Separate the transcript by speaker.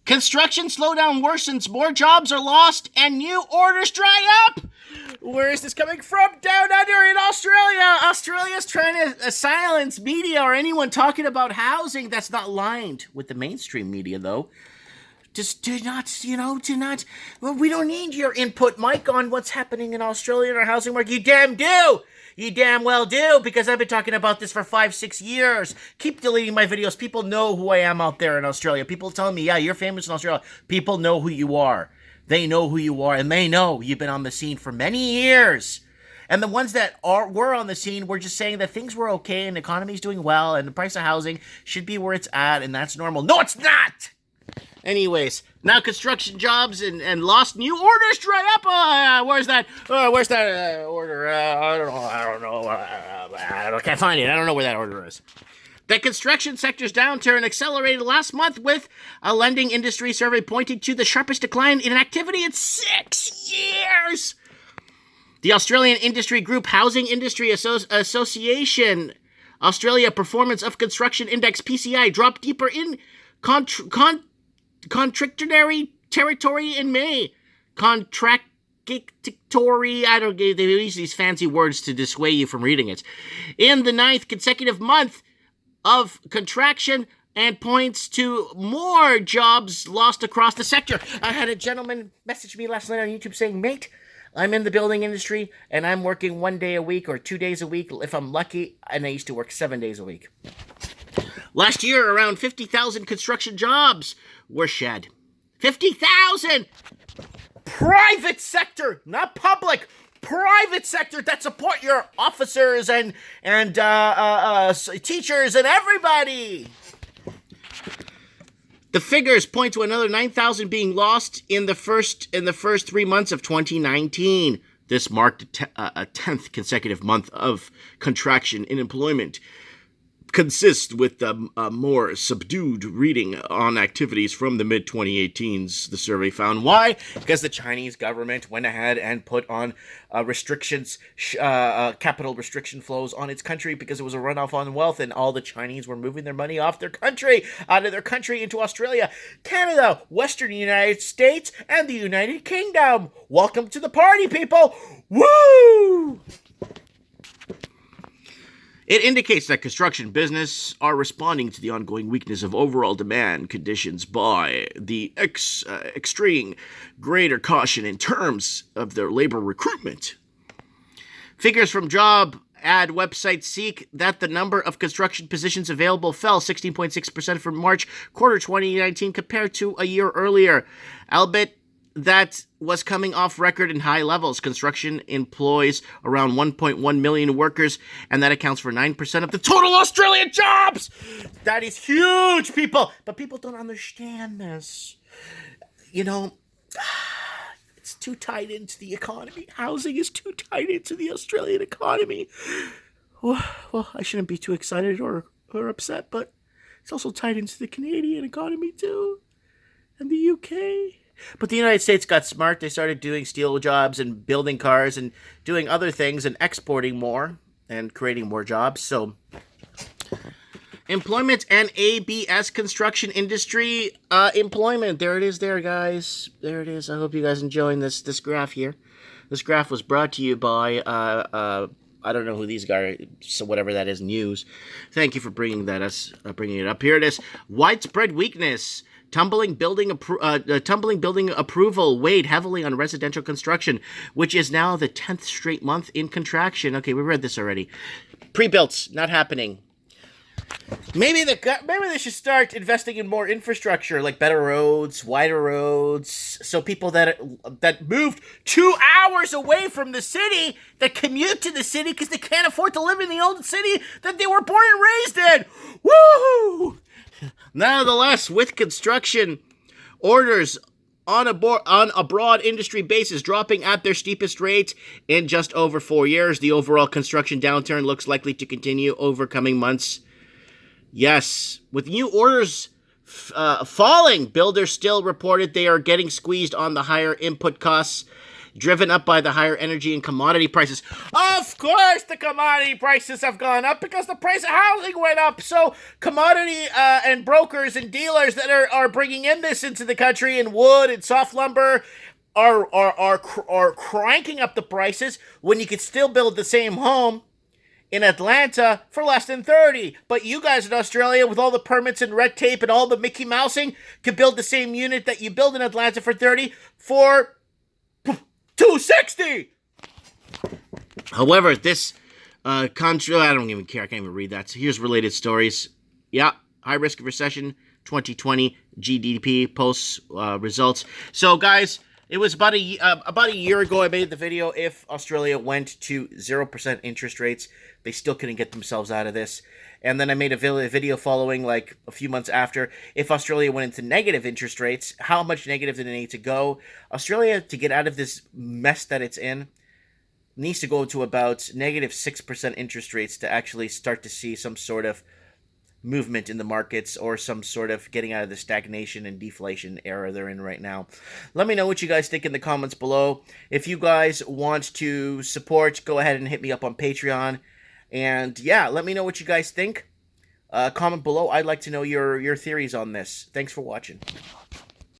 Speaker 1: Construction slowdown worsens, more jobs are lost, and new orders dry up. Where is this coming from? Down under in Australia. Australia's trying to silence media or anyone talking about housing that's not lined with the mainstream media, though. Just do not, well, we don't need your input, Mike, on what's happening in Australia in our housing market. You damn do. You damn well do, because I've been talking about this for 5-6 years. Keep deleting my videos. People know who I am out there in Australia. People telling me, yeah, you're famous in Australia. People know who you are. They know who you are, and they know you've been on the scene for many years. And the ones that were on the scene were just saying that things were okay and the economy's doing well and the price of housing should be where it's at, and that's normal. No, it's not! Anyways, now construction jobs and lost new orders dry up. Where's that order? I don't know. I can't find it. I don't know where that order is. The construction sector's downturn accelerated last month with a lending industry survey pointing to the sharpest decline in activity in 6 years. The Australian industry group Housing Industry Association Australia Performance of Construction Index PCI dropped deeper in contractionary territory in May. Contractionary, they use these fancy words to dissuade you from reading it. In the 9th consecutive month of contraction, and points to more jobs lost across the sector. I had a gentleman message me last night on YouTube saying, mate, I'm in the building industry, and I'm working 1 day a week or 2 days a week if I'm lucky, and I used to work 7 days a week. Last year, around 50,000 construction jobs were shed. 50,000! Private sector, not public. Private sector that support your officers and teachers and everybody. The figures point to another 9,000 being lost in the first 3 months of 2019. This marked a 10th consecutive month of contraction in employment. Consists with a more subdued reading on activities from the mid-2018s, the survey found. Why? Because the Chinese government went ahead and put on restrictions, capital restriction flows on its country because it was a runoff on wealth, and all the Chinese were moving their money off their country, out of their country into Australia, Canada, Western United States, and the United Kingdom. Welcome to the party, people! Woo! It indicates that construction business are responding to the ongoing weakness of overall demand conditions by the extreme greater caution in terms of their labor recruitment. Figures from job ad website seek that the number of construction positions available fell 16.6% from March quarter 2019 compared to a year earlier, albeit that was coming off record in high levels. Construction employs around 1.1 million workers, and that accounts for 9% of the total Australian jobs. That is huge, people. But people don't understand this. It's too tied into the economy. Housing is too tied into the Australian economy. Well, I shouldn't be too excited or upset, but it's also tied into the Canadian economy too, and the UK. But the United States got smart. They started doing steel jobs and building cars and doing other things and exporting more and creating more jobs. So employment and ABS construction industry employment. There it is there, guys. There it is. I hope you guys enjoying this graph here. This graph was brought to you by, I don't know who these guys, so whatever that is, news. Thank you for bringing it up. Here it is. Widespread weakness. Tumbling building approval weighed heavily on residential construction, which is now the 10th straight month in contraction. Okay, we read this already. Pre-builts, not happening. Maybe they should start investing in more infrastructure, like better roads, wider roads, so people that moved 2 hours away from the city, that commute to the city because they can't afford to live in the old city that they were born and raised in. Woo! Nonetheless, with construction orders on a broad industry basis dropping at their steepest rate in just over 4 years, the overall construction downturn looks likely to continue over coming months. Yes, with new orders falling, builders still reported they are getting squeezed on the higher input costs. driven up by the higher energy and commodity prices. Of course, the commodity prices have gone up because the price of housing went up. So commodity and brokers and dealers that are bringing in this into the country, and wood and soft lumber, are cranking up the prices when you could still build the same home in Atlanta for less than 30. But you guys in Australia, with all the permits and red tape and all the Mickey Mousing, could build the same unit that you build in Atlanta for 30 for $260. However, this I don't even care. I can't even read that. So here's related stories. Yeah, high risk of recession, 2020 GDP post results. So guys, it was about a year ago I made the video. If Australia went to 0% interest rates, they still couldn't get themselves out of this. And then I made a video following, like, a few months after. If Australia went into negative interest rates, how much negative did it need to go? Australia, to get out of this mess that it's in, needs to go to about negative 6% interest rates to actually start to see some sort of movement in the markets, or some sort of getting out of the stagnation and deflation era they're in right now. Let me know what you guys think in the comments below. If you guys want to support, go ahead and hit me up on Patreon. And yeah, let me know what you guys think. Comment below. I'd like to know your theories on this. Thanks for watching.